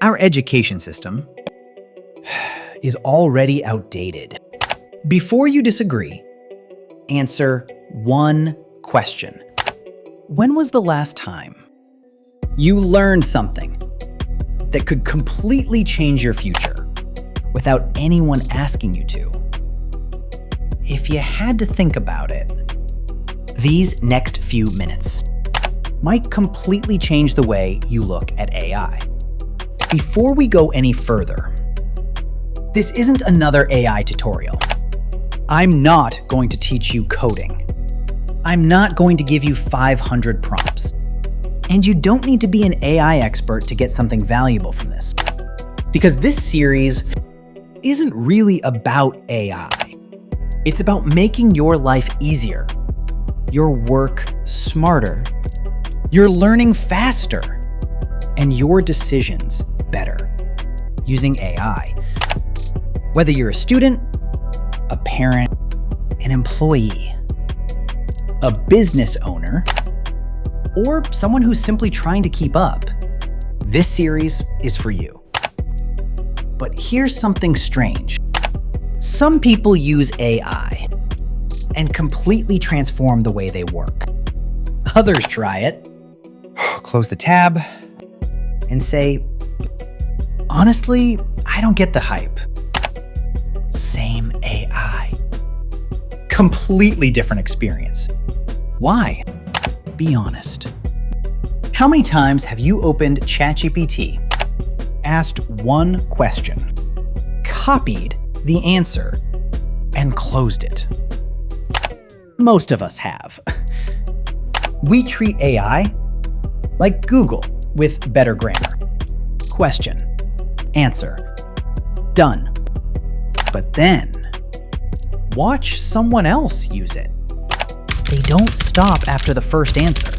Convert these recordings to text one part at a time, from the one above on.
Our education system is already outdated. Before you disagree, answer one question. When was the last time you learned something that could completely change your future without anyone asking you to? If you had to think about it, these next few minutes might completely change the way you look at AI. Before we go any further, this isn't another AI tutorial. I'm not going to teach you coding. I'm not going to give you 500 prompts. And you don't need to be an AI expert to get something valuable from this. Because this series isn't really about AI. It's about making your life easier, your work smarter, your learning faster, and your decisions better using AI. Whether you're a student, a parent, an employee, a business owner, or someone who's simply trying to keep up, this series is for you. But here's something strange. Some people use AI and completely transform the way they work. Others try it, close the tab, and say, honestly, I don't get the hype. Same AI. Completely different experience. Why? Be honest. How many times have you opened ChatGPT, asked one question, copied the answer, and closed it? Most of us have. We treat AI like Google with better grammar. Question, answer, done. But then, watch someone else use it. They don't stop after the first answer.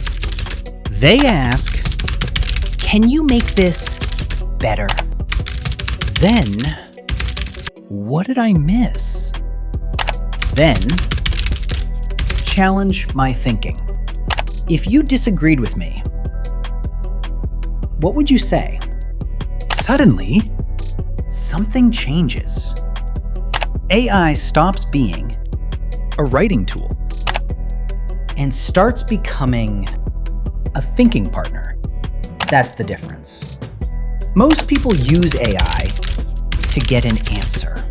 They ask, can you make this better? Then, what did I miss? Then, challenge my thinking. If you disagreed with me, what would you say? Suddenly, something changes. AI stops being a writing tool and starts becoming a thinking partner. That's the difference. Most people use AI to get an answer.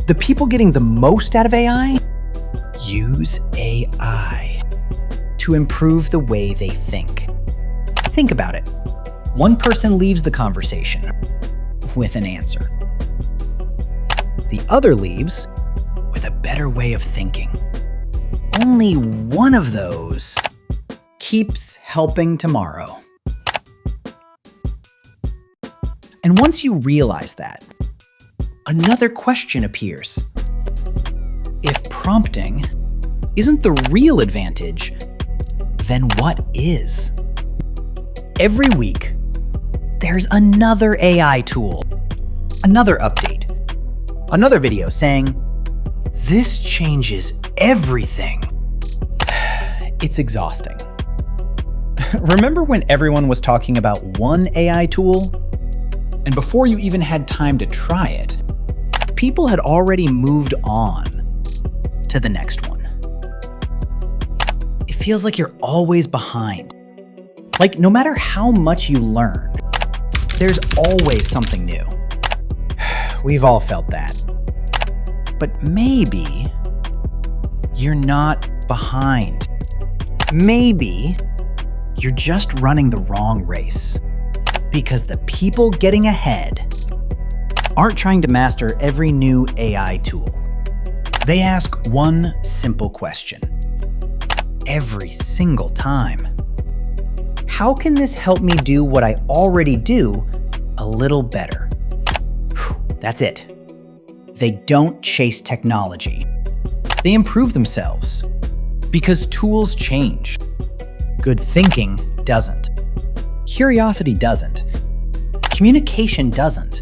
The people getting the most out of AI use AI to improve the way they think. Think about it. One person leaves the conversation with an answer. The other leaves with a better way of thinking. Only one of those keeps helping tomorrow. And once you realize that, another question appears. If prompting isn't the real advantage, then what is? Every week, there's another AI tool, another update, another video saying, this changes everything. It's exhausting. Remember when everyone was talking about one AI tool? And before you even had time to try it, people had already moved on to the next one. It feels like you're always behind. Like no matter how much you learn, there's always something new. We've all felt that. But maybe you're not behind. Maybe you're just running the wrong race because the people getting ahead aren't trying to master every new AI tool. They ask one simple question every single time. How can this help me do what I already do a little better? That's it. They don't chase technology. They improve themselves because tools change. Good thinking doesn't. Curiosity doesn't. Communication doesn't.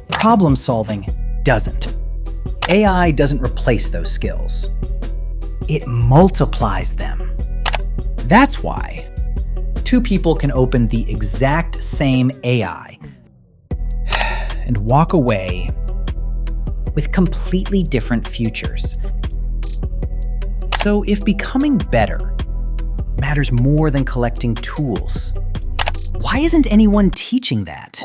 Problem solving doesn't. AI doesn't replace those skills. It multiplies them. That's why two people can open the exact same AI and walk away with completely different futures. So if becoming better matters more than collecting tools, why isn't anyone teaching that?